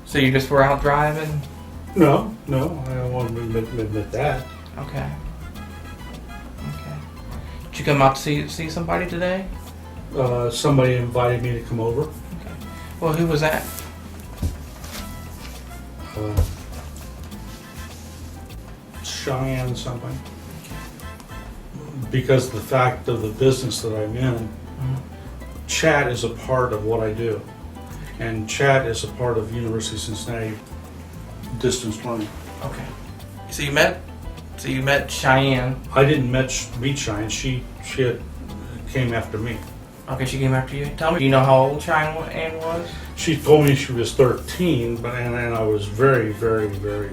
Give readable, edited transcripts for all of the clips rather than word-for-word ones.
So you just were out driving? No, I don't want to admit that. Okay. Did you come out to see somebody today? Somebody invited me to come over. Okay. Well, who was that? Cheyenne something. Because of the fact of the business that I'm in, chat is a part of what I do. And chat is a part of University of Cincinnati distance learning. Okay. So you met Cheyenne. I didn't meet Cheyenne. She came after me. Okay, she came after you. Tell me, do you know how old Cheyenne was? She told me she was 13, but and I was very, very, very.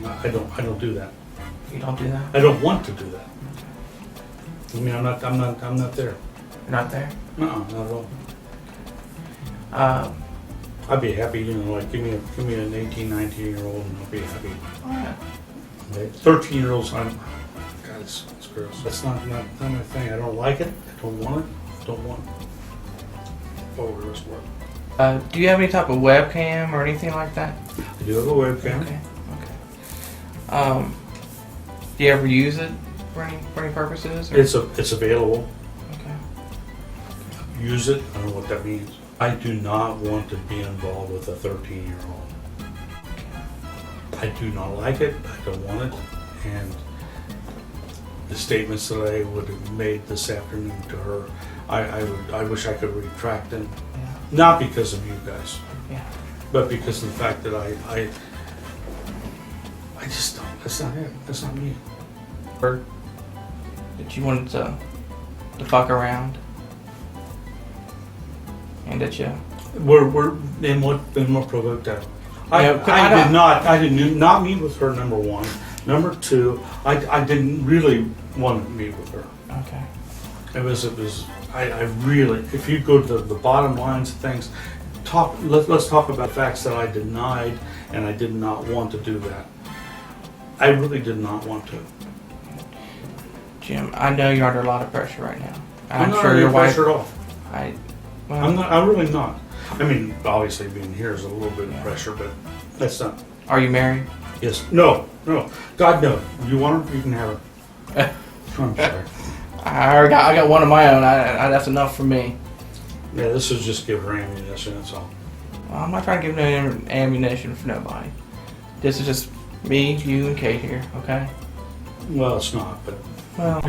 I don't do that. You don't do that? I don't want to do that. I mean, I'm not there. You're not there? No, not at all. I'd be happy, like give me an 18, 19-year-old, and I'll be happy. Oh, yeah. 13-year-olds, God, it's gross. That's not my thing. I don't like it. I don't want it. Don't want it. Oh, this work. Do you have any type of webcam or anything like that? I do have a webcam. Okay. Do you ever use it for any purposes? Or? It's available. Okay. Use it. I don't know what that means. I do not want to be involved with a 13-year-old. I do not like it. I don't want it. And the statements that I would have made this afternoon to her, I wish I could retract them. Yeah. Not because of you guys, Yeah. but because of the fact that I just don't. That's not it. That's not me. Or that you wanted to fuck around, and that you. We're in what provoked that. Yeah, I did not meet with her. Number one. Number two, I didn't really want to meet with her. Okay. It was. I really. If you go to the bottom lines of things, let's talk about facts that I denied, and I did not want to do that. I really did not want to. Jim, I know you're under a lot of pressure right now. I'm not sure under your wife. pressure at all. Well, I'm not. I'm really not. I mean, obviously being here is a little bit of pressure, but that's not. Are you married? Yes. No. God, no. You want her? You can have her. I'm sorry. I got one of my own. That's enough for me. Yeah, this is just give her ammunition. That's all. Well, I'm not trying to give no ammunition for nobody. This is just me, you, and Kate here. Okay. Well, it's not, but. Well.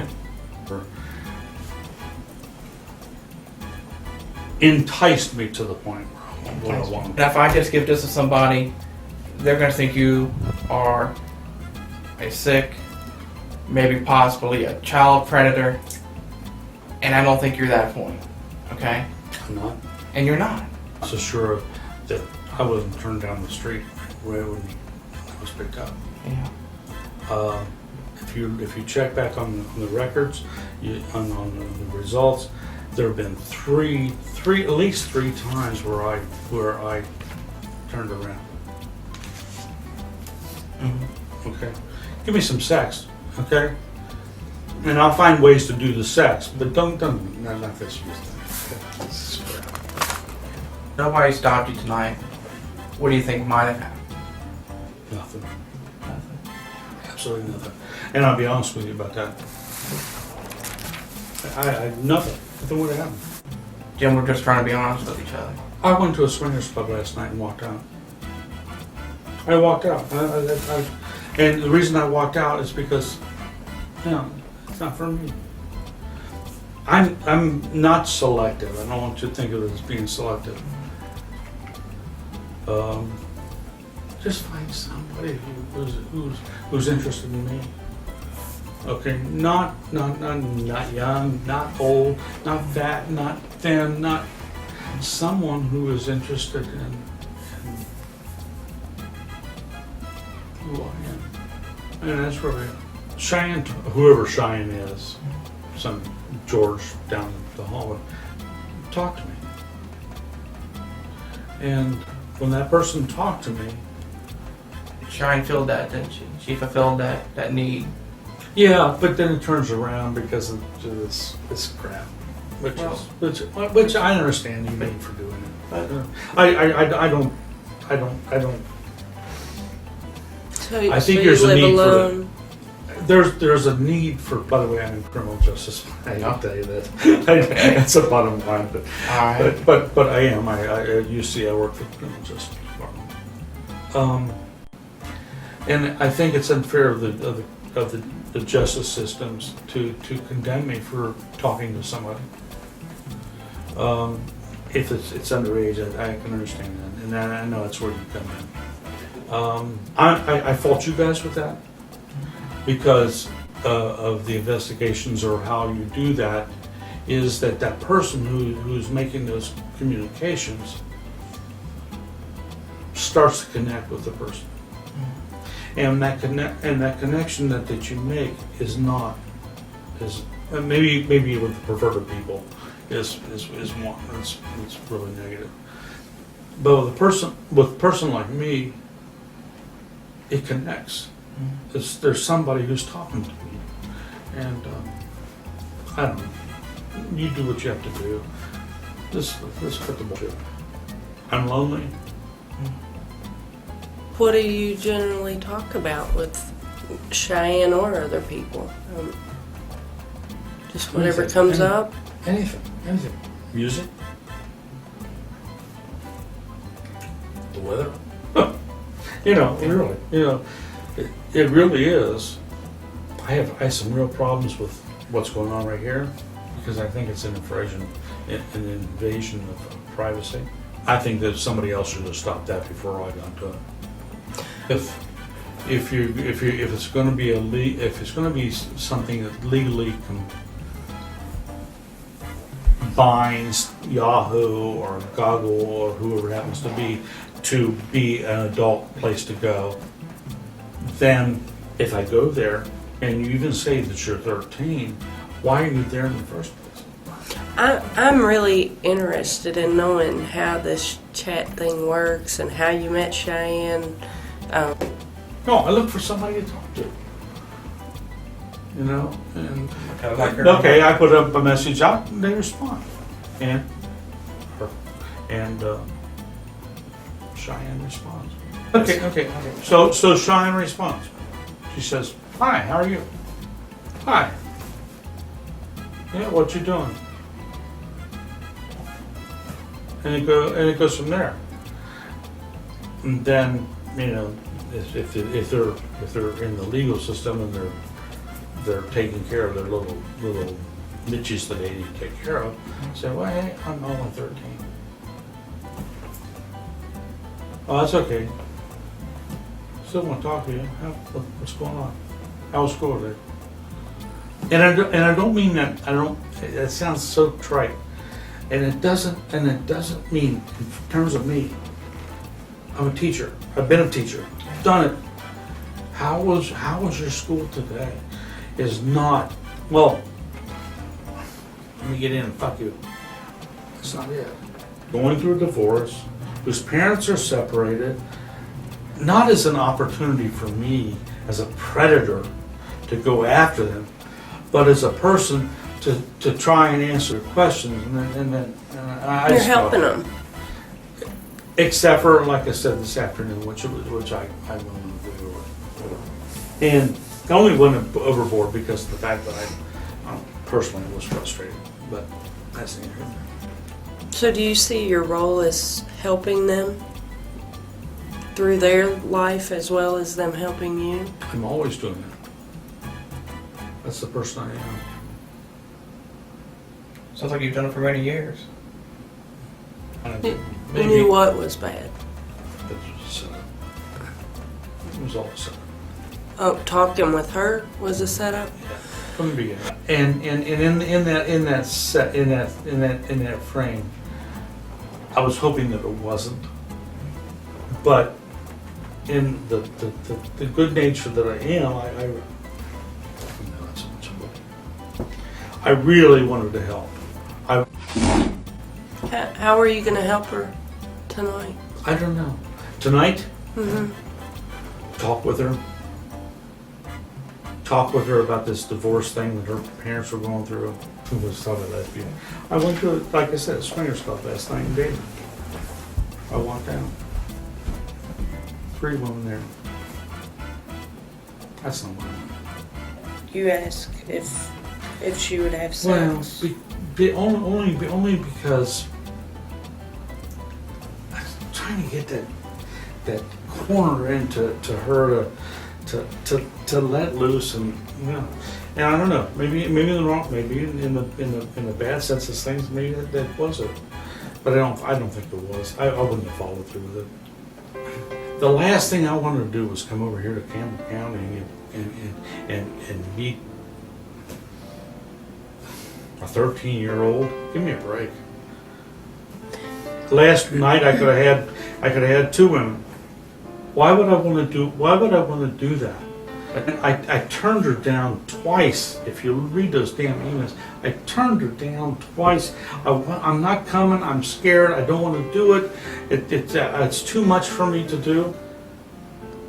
Enticed me to the point where I want. Now, if I just give this to somebody, they're going to think you are a sick, maybe possibly a child predator, and I don't think you're that point, okay? I'm not. And you're not. So sure that I wasn't turned down the street when I was picked up. Yeah. If you check back on the records, on the results, there have been at least three times where I turned around. Mm-hmm. Okay, give me some sex, okay, and I'll find ways to do the sex, but don't not this thing. Nobody stopped you tonight. What do you think might have happened? Nothing. Nothing. Absolutely nothing. And I'll be honest with you about that. Nothing would have happened. Jim, we're just trying to be honest with each other. I went to a swingers club last night and walked out. I walked out. And the reason I walked out is because, it's not for me. I'm not selective. I don't want you to think of it as being selective. Just find somebody who's interested in me. Okay, not young, not old, not fat, not thin, not someone who is interested in who I am. And that's where Cheyenne, whoever Cheyenne is, some George down the hallway, talked to me. And when that person talked to me, Cheyenne filled that, didn't she? She fulfilled that need. yeah, but then it turns around because of this crap, which I understand you mean for doing it. But I I don't. So, I so think you there's a live need for alone. There's a need for. By the way, I'm in criminal justice. I'll tell you that. That's a bottom line. But All right. but I am. I at UC I work for the criminal justice department. And I think it's unfair of the justice systems to condemn me for talking to somebody. If it's underage, I can understand that, and I know that's where you come in. I fault you guys with that because of the investigations or how you do that. Is that person who's making those communications starts to connect with the person, and that connection that you make is not maybe you would prefer to people is one it's really negative. But with a person like me, it connects. There's somebody who's talking to me, and I don't know. You do what you have to do. Let's cut the bullshit. I'm lonely. What do you generally talk about with Cheyenne or other people? Just whatever comes up? Anything. Music. The weather. Really. It really is. I have some real problems with what's going on right here because I think it's an invasion of privacy. I think that somebody else should have stopped that before I got to it. If it's going to be something that legally binds Yahoo or Goggle or whoever it happens to be an adult place to go, then if I go there and you even say that you're 13, why are you there in the first place? I'm really interested in knowing how this chat thing works and how you met Cheyenne. No, I look for somebody to talk to. And Okay. I put up a message out and they respond. And Cheyenne responds. Okay. So Cheyenne responds. She says, "Hi, how are you?" "Hi." "Yeah, what you doing?" And it goes from there. And then if they're in the legal system and they're taking care of their little niches that they need to take care of, say, "Well, hey, I'm only 13." "Oh, that's okay. Still want to talk to you. What's going on? How was school today?" And I don't mean that. That sounds so trite. And it doesn't mean in terms of me. I'm a teacher. I've been a teacher. Done it. How was your school today? Is not, well, let me get in and fuck you. That's not it. Going through a divorce, whose parents are separated, not as an opportunity for me as a predator to go after them, but as a person to try and answer questions, and then I You're just helping thought- them. Except for, like I said this afternoon, which I went overboard. And I only went overboard because of the fact that I personally was frustrated. But that's neither here nor there. So do you see your role as helping them through their life as well as them helping you? I'm always doing that. That's the person I am. Sounds like you've done it for many years. You knew what was bad. It was a setup. It was all a setup. Oh, talking with her was a setup? From the beginning. And in that frame, I was hoping that it wasn't. But in the good nature that I am, I really wanted to help. How are you going to help her tonight? I don't know. Tonight, Mm-hmm. talk with her. Talk with her about this divorce thing that her parents were going through. Who was talking lesbian? I went to, like I said, a swingers club last night in Dayton. I walked down. 3 women there. That's not mine. You ask if she would have Well, sex. only because I'm trying to get that corner into her to let loose, and you know, and I don't know, maybe in the wrong, maybe in the bad sense of things, maybe that was it, but I don't think it was. I wouldn't have followed through with it. The last thing I wanted to do was come over here to Campbell County and meet a 13-year-old. Give me a break. Last night I could have had 2 women. Why would I want to do that? I turned her down twice. If you read those damn emails, I turned her down twice. I'm not coming. I'm scared. I don't want to do it. It's too much for me to do.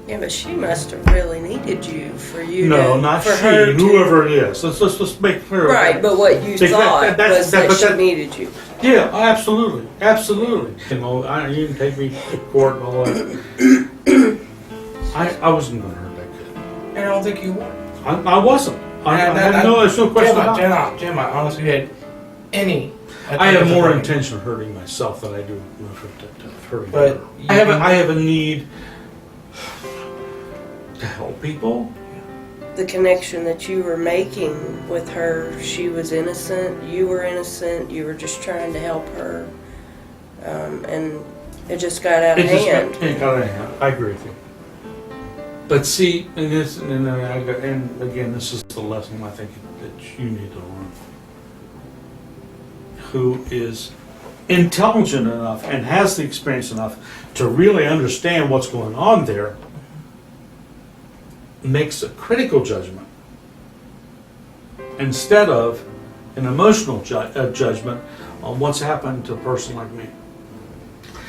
Yeah, but she must have really needed you for you. No, to, not for she. her to- Whoever it is. Let's make clear. Right, but what you thought was that she needed you. Yeah, absolutely. You know, you can take me to court and all that. I wasn't going to hurt that kid. And I don't think you were. I wasn't. There's no question about it. Jim, I honestly had any. I have more intention of hurting myself than I do of hurting But her. I have a need to help people. The connection that you were making with her, she was innocent, you were innocent, you were just trying to help her, and it just got out of hand. It got out of hand. I agree with you. But see, and again, this is the lesson I think that you need to learn. Who is intelligent enough and has the experience enough to really understand what's going on there, makes a critical judgment instead of an emotional judgment on what's happened to a person like me.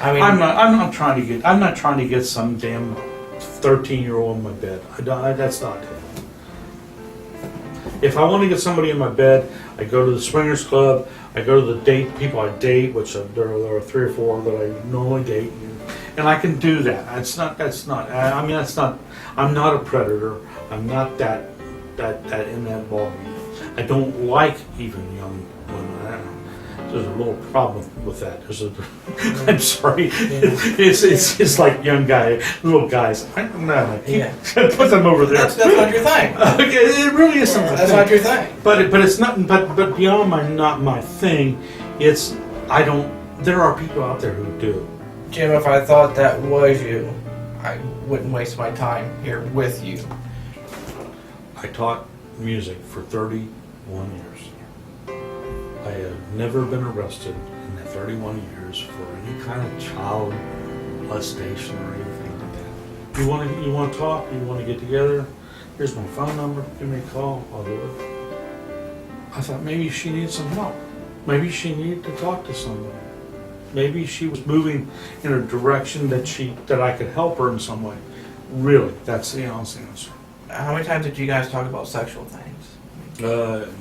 I mean, I'm not trying to get some damn 13-year-old in my bed. That's not it. If I want to get somebody in my bed, I go to the swingers club. I go to the people I date, which there are 3 or 4 that I normally date, and I can do that. I'm not a predator. I'm not that in that ballgame. I don't like even young women. There's a little problem with that. I'm sorry. It's like young little guys. Put them over there. that's not your thing. It really is something. That's not your thing. But it's not. But beyond not my thing. There are people out there who do. Jim, if I thought that was you, I wouldn't waste my time here with you. I taught music for 31 years. I have never been arrested in that 31 years for any kind of child molestation or anything like that. You want to talk? You want to get together? Here's my phone number. Give me a call. I'll do it. I thought maybe she needed some help. Maybe she needed to talk to somebody. Maybe she was moving in a direction that I could help her in some way. Really, that's the honest answer. How many times did you guys talk about sexual things?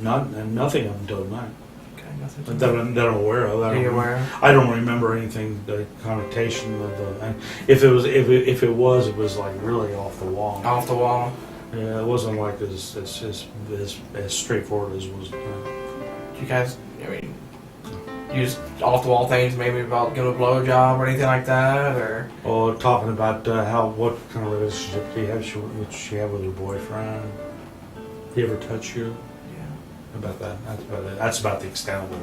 Nothing until tonight. Okay, nothing. That I'm aware of. Are you aware of? I don't remember anything. The connotation of the. And if it was like really off the wall. Off the wall. Yeah, it wasn't like as straightforward as was. You guys, I mean, use off the wall things, maybe about giving a blowjob or anything like that, or. Or talking about what kind of relationship do you have? What she have with her boyfriend? Did he ever touch you? Yeah. About that. That's about it. That's about the extent of it.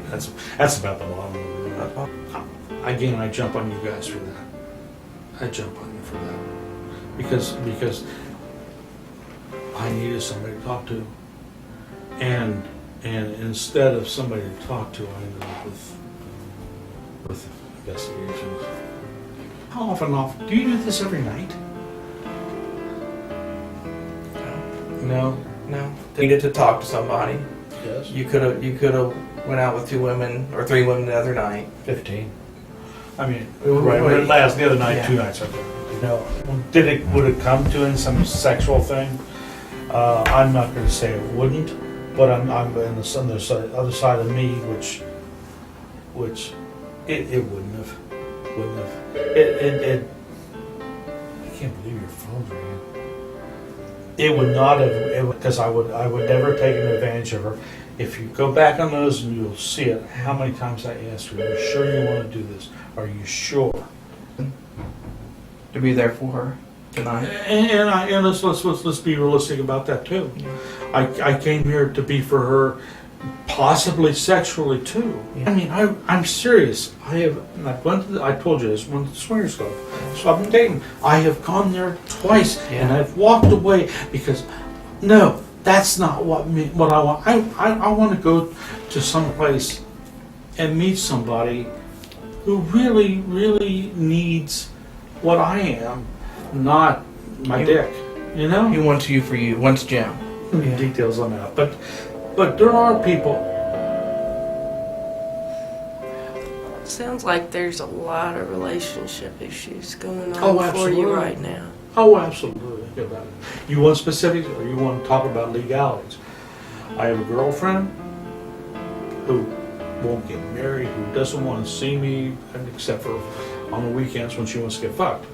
That's about the bottom of it. Again, I jump on you guys for that. I jump on you for that because I needed somebody to talk to, and instead of somebody to talk to, I ended up with investigations. How often do you do this every night? No. No. Needed to talk to somebody. Yes. You could have went out with 2 women or 3 women the other night. 15. I mean, Right, right. Last the other night, yeah. 2 nights. No. Would it come to in some sexual thing? I'm not going to say it wouldn't, but I'm on the other side of me, which it wouldn't have. can't believe your phone's ringing. It would not have, because I would never taken advantage of her. If you go back on those and you'll see it, how many times I asked her, are you sure you want to do this? Are you sure? To be there for her tonight. And let's be realistic about that too. I came here to be for her, possibly sexually too. Yeah. I mean, I'm serious. I told you this, went to the swingers club. So I've been dating. I have gone there twice, and I've walked away because, no, that's not what I want. I want to go to some place and meet somebody who really, really needs what I am, not my dick. You know? He wants you for you. Wants Jim. Details on that, but there are people. Sounds like there's a lot of relationship issues going on Oh, for absolutely. you right now. Oh, absolutely. Think about it. You want specifics, or you want to talk about legalities? I have a girlfriend who won't get married, who doesn't want to see me, except for on the weekends when she wants to get fucked.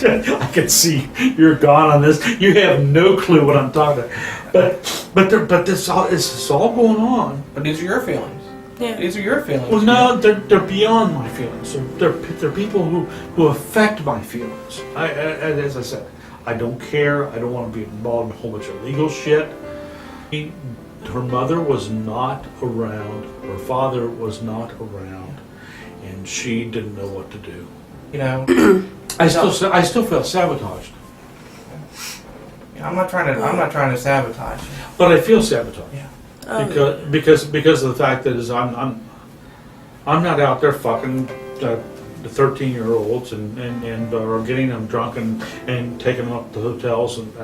I can see you're gone on this. You have no clue what I'm talking about. But this is all going on. But these are your feelings. Yeah. These are your feelings. Well, no, they're beyond my feelings. They're people who affect my feelings. As I said, I don't care. I don't want to be involved in a whole bunch of legal shit. Her mother was not around. Her father was not around, and she didn't know what to do. You know, I still feel sabotaged. I'm not trying to sabotage you. But I feel sabotaged. Yeah. Because of the fact that is I'm not out there fucking the 13-year-olds and or getting them drunk and taking them up to hotels and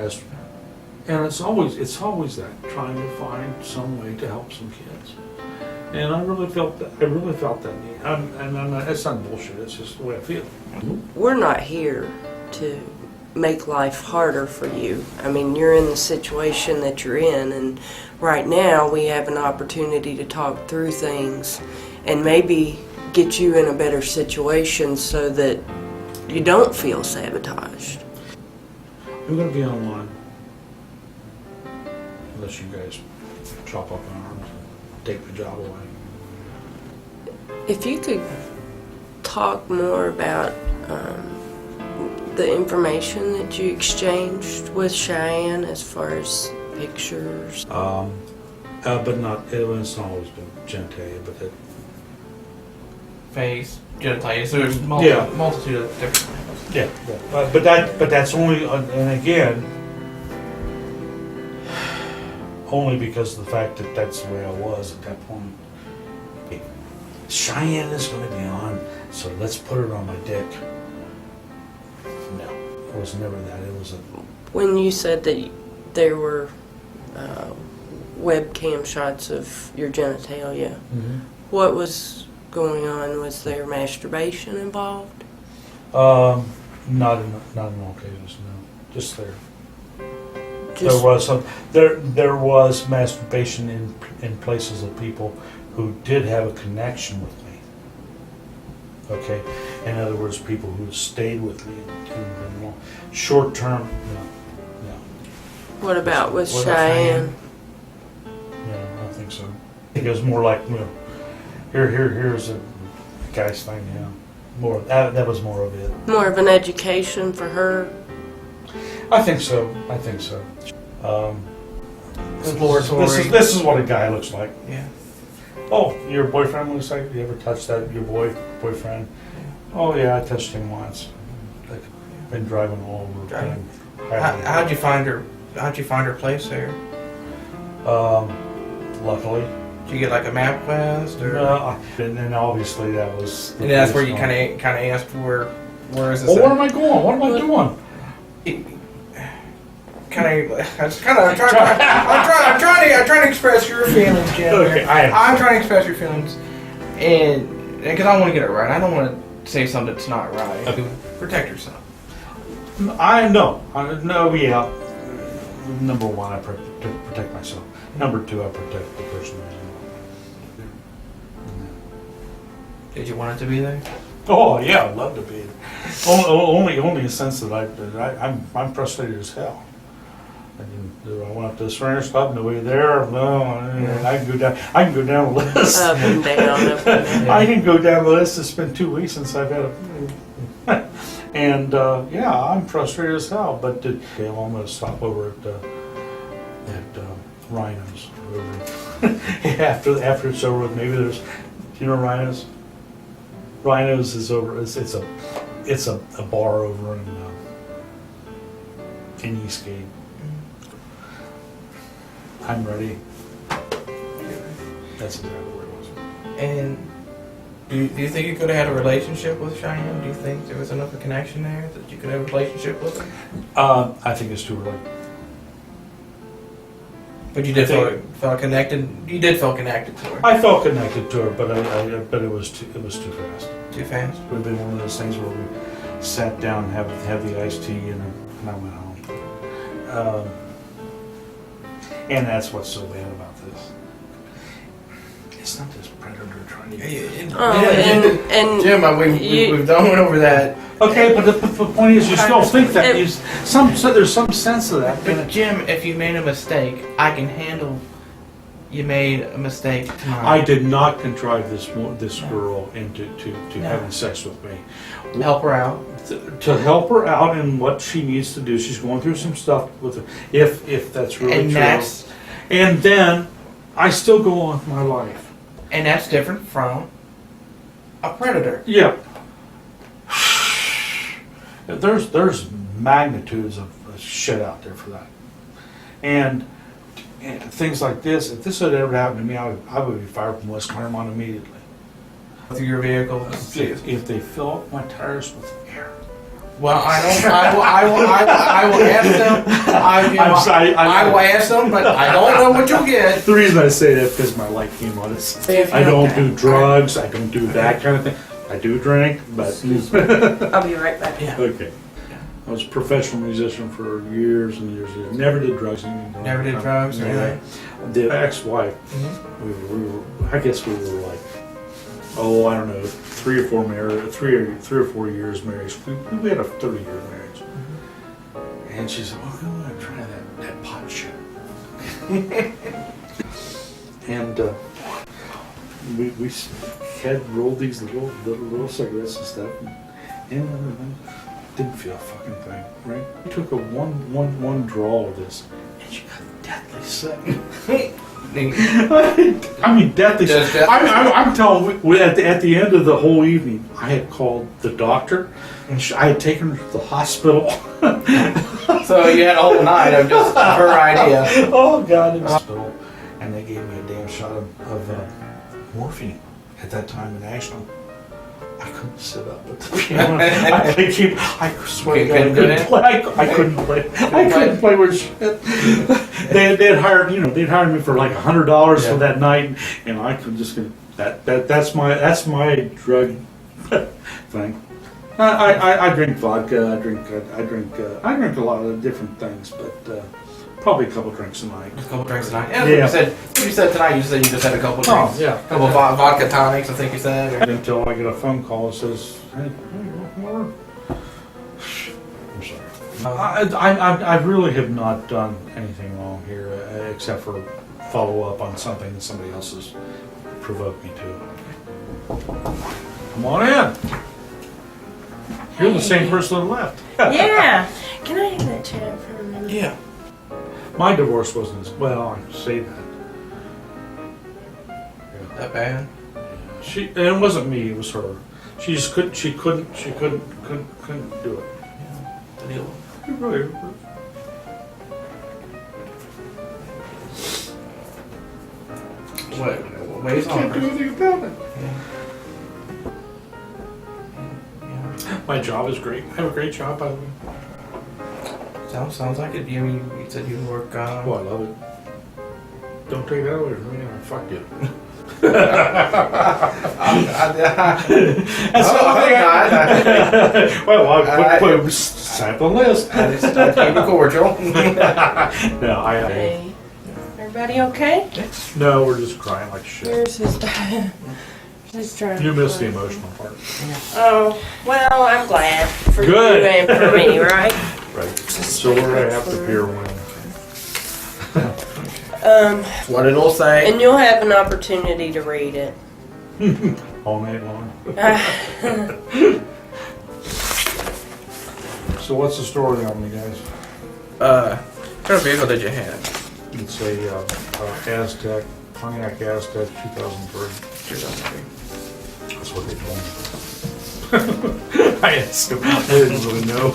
it's always that, trying to find some way to help some kids. And I really felt that need. And it's not bullshit. It's just the way I feel. We're not here to make life harder for you. I mean, you're in the situation that you're in, and right now we have an opportunity to talk through things and maybe get you in a better situation so that you don't feel sabotaged. I'm going to be online. Unless you guys chop up my arms and take the job away. If you could talk more about the information that you exchanged with Cheyenne as far as pictures. But it's not always been genitalia, but it. Face, genitalia. So there's multitude of different things. Yeah. But that's only, and again, only because of the fact that that's the way I was at that point. Cheyenne is going to be on, so let's put it on my dick. No, it was never that. It was a. When you said that there were webcam shots of your genitalia, what was going on? Was there masturbation involved? Not in all cases, no. Just there. Just, There was masturbation in places of people who did have a connection with me. Okay, in other words, people who stayed with me and short term. No. what about with What about Cheyenne? No, I don't think so. I think it was more like, here's a guy's thing. Yeah, more that was more of it. More of an education for her. I think so. Exploratory. This is what a guy looks like. Yeah. Oh, your boyfriend looks like. You ever touched that? Your boyfriend? Oh yeah, I touched him once. I've been driving all over. Driving. How'd you find her? How'd you find her place there? Luckily. Did you get like a MapQuest or? And then obviously that was. And that's where you kind of asked where is this? Well, where am I going? What am I doing? I'm trying to express your feelings, Jim. Okay, I'm trying to express your feelings, and because I want to get it right, I don't want to say something that's not right. Okay. Protect yourself. Yeah. Number one, I protect myself. Number two, I protect the person. Did you want it to be there? Oh yeah, I'd love to be. Only in the sense that I'm frustrated as hell. I went up to the Swingers Club, nobody there. No, I can go down. I can go down the list. Up and down, up and down. I can go down the list. It's been 2 weeks since I've had a. And yeah, I'm frustrated as hell. But okay, well, I'm going to stop over at Rhino's. after it's over with, maybe there's, you know, Rhino's. Rhino's is over. It's a bar over in Eastgate. I'm ready. That's exactly where it was. And do you think you could have had a relationship with Cheyenne? Do you think there was enough of a connection there that you could have a relationship with her? I think it's too early. But you did feel connected. You did feel connected to her. I felt connected to her, but it was too fast. Too fast. It would have been one of those things where we sat down and have the iced tea and I went home. And that's what's so bad about this. It's not this predator trying to get. And Jim, we've done over that. Okay, but the point is, you still think that there's some sense of that. But Jim, if you made a mistake, I can handle. You made a mistake tonight. I did not contrive this girl into No. having sex with me. Help her out. To help her out in what she needs to do. She's going through some stuff with her, if that's really And true. And then I still go on with my life. And that's different from a predator. Yeah. There's magnitudes of shit out there for that. And things like this, if this had ever happened to me, I would be fired from West Claremont immediately. Through your vehicle. If they fill up my tires with air. Well, I will ask them. I'm sorry, I will ask them, but I don't know what you'll get. The reason I say that is because my life came on it. I don't do drugs. I don't do that kind of thing. I do drink, but I'll be right back. Yeah. okay. I was a professional musician for years and years. Never did drugs. Never did drugs or anything. The ex-wife. We were. I guess we were like, I don't know, 3 or 4 years married. We had a 30-year marriage. And she said, "Well, I want to try that pot shit." And we had rolled these little cigarettes and stuff, and didn't feel a fucking thing. Right? We took a one draw of this, and she got deathly sick. I mean, deathly sick. I'm telling you, at the end of the whole evening, I had called the doctor, and I had taken her to the hospital. So you had a whole night of just her idea. Oh God! In the hospital, and they gave me a damn shot of morphine at that time in Ashland. I couldn't sit up at the piano. I swear to God, I couldn't play. I couldn't play with shit. They'd hired me for like $100 for that night, and I could just that's my drug thing. I drink vodka. I drink a lot of different things, but probably a couple drinks a night. A couple drinks tonight. Yeah. You said tonight. You said you just had a couple drinks. Oh, yeah. A couple vodka tonics, I think you said. Or... Until I get a phone call that says, "Hey, I'm sorry." I really have not done anything wrong here, except for follow up on something that somebody else has provoked me to. Come on in. You're the same person that left. Yeah. Can I have that chat for a minute? Yeah. My divorce wasn't as well. I say that. That bad? It wasn't me. It was her. She just couldn't. She couldn't do it. Yeah. The deal. It really. What weighs on Can't do her? anything about it. Yeah. My job is great. I have a great job, by the way. Sounds like it. You said you work. Oh, I love it. Don't take that away from me. I'll fuck you. Well, I'll put sample list. I just keep it cordial. No, Hey. Everybody okay? No, we're just crying like shit. Here's his Just trying You to missed the find- emotional part. Oh, well, I'm glad for Good. you and for me, right? Right. So we're gonna have to beer win. That's what it'll say. And you'll have an opportunity to read it. All night long. So what's the story on me, guys? What kind of vehicle did you have? It's a Aztec, Pontiac Aztec 2003. 2003. That's what they told me. I asked him. I didn't really know.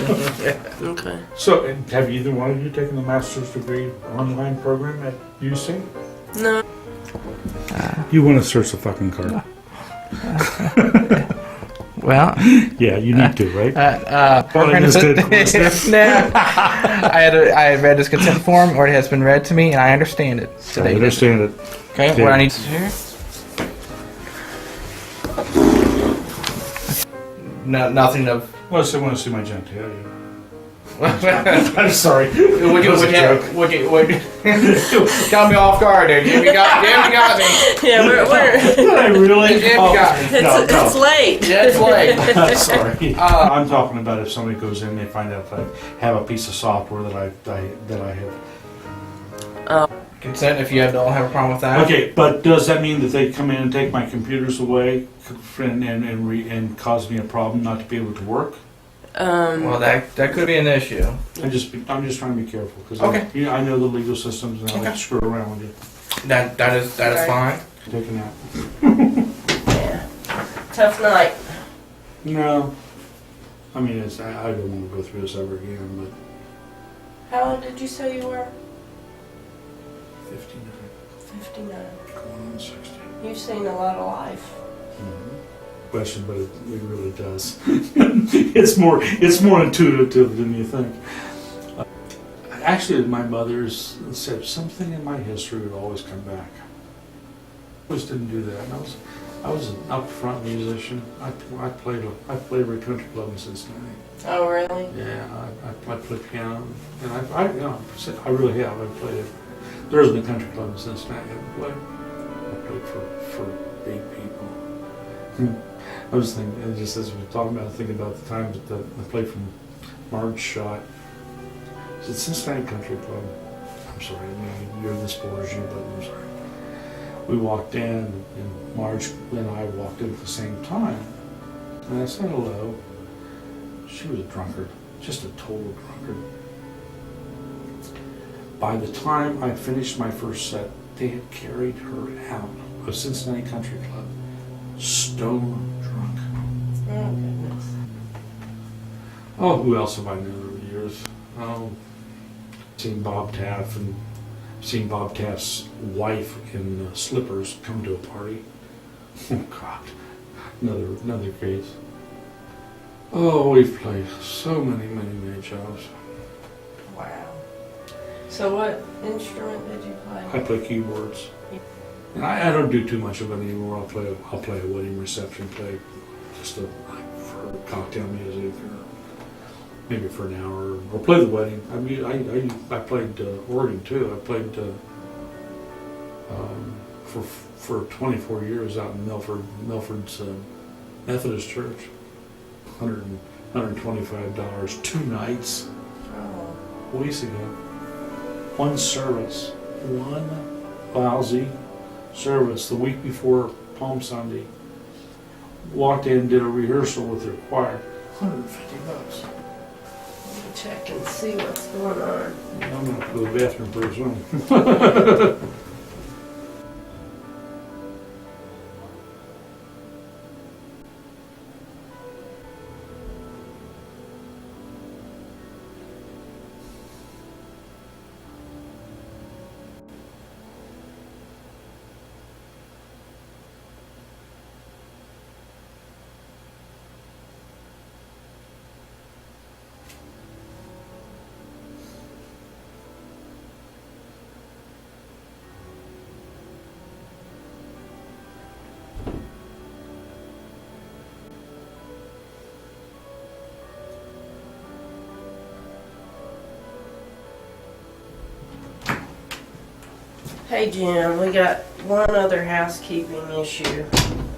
Okay. So, and have either one of you taken the master's degree online program at UC? No. You want to search the fucking car? Well, Yeah, you need to, right? boyfriend just said- did- No. I had read this consent form, or it has been read to me, and I understand it. I Today. understand it. Okay, Okay. what I need to do here? No, nothing of. Well, I want to see my genitalia. would I'm sorry. you, It was a joke. got me off guard there. Jimmy got me. Yeah, we're Did I really? Jim got me. it's late. Yeah, it's late. Sorry. I'm talking about if somebody goes in, they find out that I have a piece of software that I have. Consent if you don't have a problem with that. Okay, but does that mean that they come in and take my computers away and cause me a problem not to be able to work? Well, that could be an issue. I'm just trying to be careful because Okay. I know the legal systems and I like Okay. to screw around with you. That is Okay. fine. Take a nap. Yeah. Tough night. No. I mean, I don't want to go through this ever again, but How old did you say you were? 59, 59. going on 60. You've seen a lot of life. Question, but it really does. it's more intuitive than you think. Actually, my mother's said something in my history would always come back. I always didn't do that. And I was an up front musician. I played every country club in Cincinnati. Oh, really? Yeah, I played piano, and I really have. I played it. There isn't a country club in Cincinnati I played. I played for big people. I was thinking, just as we were talking about, thinking about the times that I played from Marge shot. Is it Cincinnati Country Club? I'm sorry, I mean, you're this poor as you, but I'm sorry. We walked in, and Marge and I walked in at the same time. And I said hello. She was a drunkard, just a total drunkard. By the time I finished my first set, they had carried her out of Cincinnati Country Club, stone drunk. Oh, goodness. Oh, who else have I known over the years? Oh, seen Bob Taft and seen Bob Taft's wife in slippers come to a party. Oh God, another case. Oh, we've played so many jobs. Wow. So what instrument did you I play? play keyboards, and I don't do too much of it anymore. I'll play a wedding reception, play just for cocktail music, or maybe for an hour, or play the wedding. I played organ too. I played for 24 years out in Milford's Methodist Church. $125 2 nights. Oh. Weeks ago. One service. One lousy service the week before Palm Sunday. Walked in, did a rehearsal with their choir. $150. Let me check and see what's going on. I'm gonna go to the bathroom pretty soon. Hey Jim, we got one other housekeeping issue.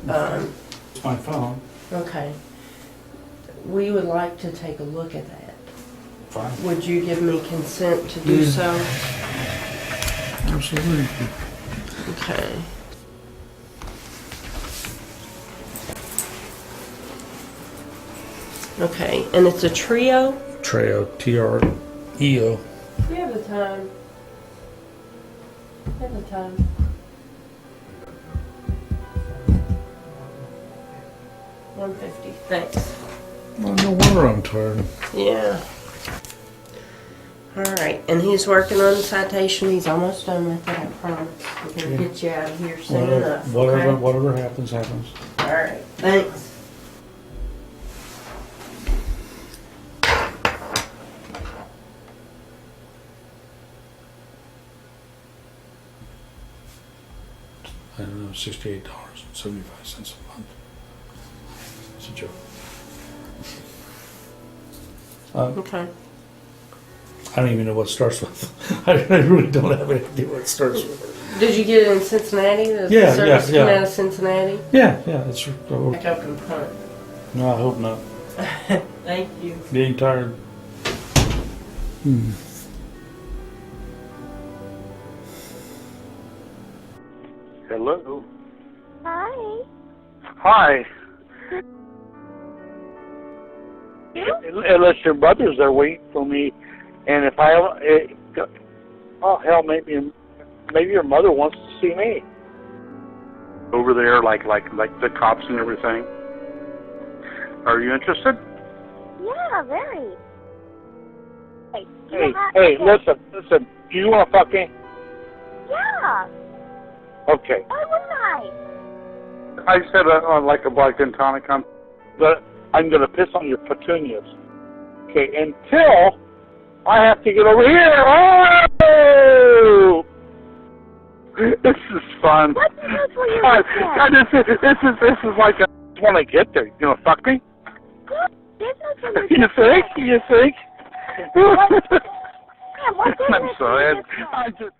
It's my phone. Okay. We would like to take a look at that. Fine. Would you give me consent to do so? Absolutely. Okay. Okay, and it's a trio? Treo, Treo. Do you have the time? I have the time. $150. Thanks. Well, no wonder I'm tired. Yeah. All right, and he's working on the citation. He's almost done with it. I promise. We're gonna get you out of here soon enough. Okay? Whatever happens, happens. All right. Thanks. I don't know, $68.75 a month. It's a joke. Okay. I don't even know what it starts with. I really don't have any idea what it starts with. Did you get it in Cincinnati? The Yeah, service yeah. came out of Cincinnati? Yeah, it's. Back up in front. No, I hope not. Thank you. Getting tired. Hello. Hi. Hi. Unless your brother's there waiting for me, and if oh hell, maybe your mother wants to see me. Over there, like the cops and everything. Are you interested? Yeah, very. Hey, listen. Do you want to fuck me? Yeah. Okay. Why wouldn't I? I said on like a black and tonic, but I'm gonna piss on your petunias. Okay, until I have to get over here. Oh! This is fun. What the hell you God, this is like I just want to get there. You gonna fuck me? You think? What I'm sorry. I just.